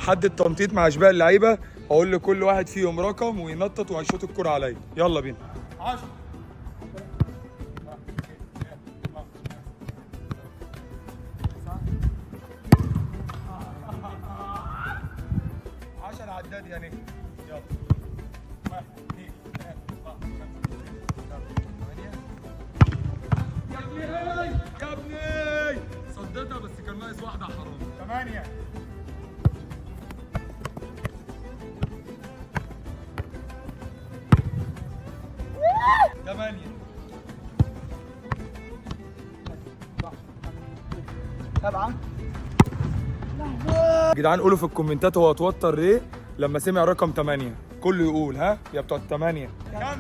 تحدي التنطيط مع اشباع اللعيبه. هقول لكل واحد فيهم رقم وينطط وهيشوط الكرة عليا. يلا بينا. 10 10 عداد يا نجم. يلا 1 2 3 4 5 6 7 8 يا ابني يا ابني صدتها بس كان ناقص واحدة حرام. 8 8 7 يا جدعان قولوا في الكومنتات هو اتوتر ليه لما سمع رقم 8. كله يقول ها يا بتوع 8. 5